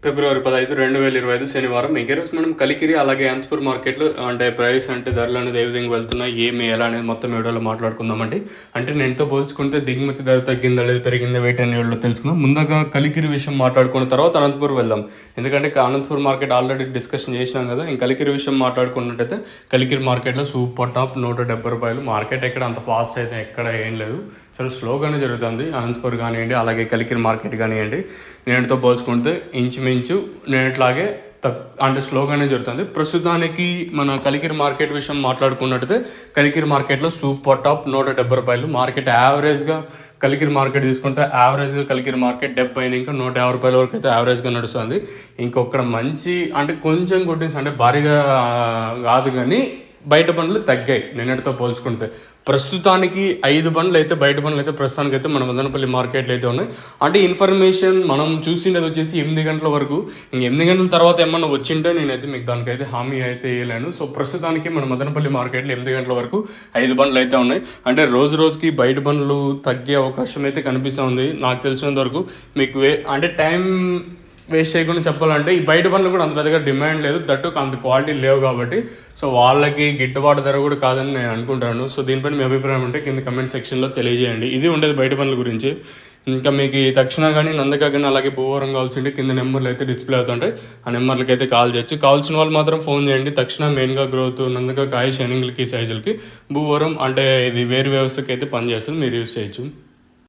ఫిబ్రవరి 15, 2025 శనివారం. ఇంక ఈరోజు మనం కలికిరి అలాగే అనంతపురం మార్కెట్‌లో అంటే ప్రైస్ అంటే ధరలనేది ఏ విధంగా వెళ్తున్నాయి, ఏమి, ఎలా అనేది మొత్తం వీడియోలో మాట్లాడుకుందామండి. అంటే నేనుతో పోల్చుకుంటే దిగుమతి ధర తగ్గిందా లేదా పెరిగిందా వీటన్ని వీడియోలో తెలుసుకుందాం. ముందుగా కలికిరి విషయం మాట్లాడుకున్న తర్వాత అనంతపురం వెళ్దాం. ఎందుకంటే అనంతపురం మార్కెట్ ఆల్రెడీ డిస్కషన్ చేసినాం కదా. ఇంక కలికిరి విషయం మాట్లాడుకున్నట్టయితే కలికిరి మార్కెట్‌లో సూపర్ టాప్ ₹170. మార్కెట్ ఎక్కడ అంత ఫాస్ట్ అయితే ఎక్కడ ఏం లేదు. చాలా స్లోగానే జరుగుతుంది. అనంతపురం కానివ్వండి అలాగే కలికిరి మార్కెట్ కానివ్వండి. నేటితో పోల్చుకుంటే ఇంచుమించు నేట్లాగే అంటే స్లోగానే జరుగుతుంది. ప్రస్తుతానికి మన కలికిరి మార్కెట్ విషయం మాట్లాడుకున్నట్టయితే కలికిరి మార్కెట్లో సూపర్ టాప్ ₹170. మార్కెట్ యావరేజ్గా కలికిరి మార్కెట్ తీసుకుంటే యావరేజ్గా కలికిరి మార్కెట్ 70 ఇంకా ₹150 వరకు అయితే యావరేజ్గా నడుస్తుంది. ఇంకొక్కడ మంచి అంటే కొంచెం గుడ్నెస్ అంటే భారీగా కాదు కానీ బయట బండ్లు తగ్గాయి నిన్నటితో పోల్చుకుంటే. ప్రస్తుతానికి 5 బండ్లు అయితే బయట బండ్లు అయితే ప్రస్తుతానికైతే మన మదనపల్లి మార్కెట్లో అయితే ఉన్నాయి. అంటే ఇన్ఫర్మేషన్ మనం చూసిండేది వచ్చేసి 8 గంటల వరకు. ఇంక 8 గంటల తర్వాత ఏమన్నా వచ్చింటే నేనైతే మీకు దానికైతే హామీ అయితే ఇవ్వలేను. సో ప్రస్తుతానికి మన మదనపల్లి మార్కెట్లో 8 గంటల వరకు 5 బండ్లు అయితే ఉన్నాయి. అంటే రోజు రోజుకి బయట బండ్లు తగ్గే అవకాశం అయితే కనిపిస్తుంది నాకు తెలిసినంత వరకు. మీకు అంటే టైం వేస్ట్ చేయకుండా చెప్పాలంటే ఈ బయట బండ్లు కూడా అంత పెద్దగా డిమాండ్ లేదు, దట్టు అంత క్వాలిటీ లేవు కాబట్టి సో వాళ్ళకి గిట్టుబాటు ధర కూడా కాదని నేను అనుకుంటాను. సో దీనిపైన మీ అభిప్రాయం ఉంటే కింద కమెంట్ సెక్షన్లో తెలియజేయండి. ఇది ఉండేది బయట బండ్ల గురించి. ఇంకా మీకు ఈ తక్షణ కానీ నందక కానీ అలాగే భూవరం కావాల్సి ఉంటే కింద నెంబర్లు అయితే డిస్ప్లే అవుతుంటాయి. ఆ నెంబర్లకి అయితే కాల్ చేయొచ్చు. కావాల్సిన వాళ్ళు మాత్రం ఫోన్ చేయండి. తక్షణ మెయిన్గా గ్రోత్ నందక కాయ షైనింగ్లకి సైజులకి భూవరం అంటే ఇది వేరు వ్యవస్థకి అయితే పనిచేస్తుంది, మీరు యూస్ చేయొచ్చు.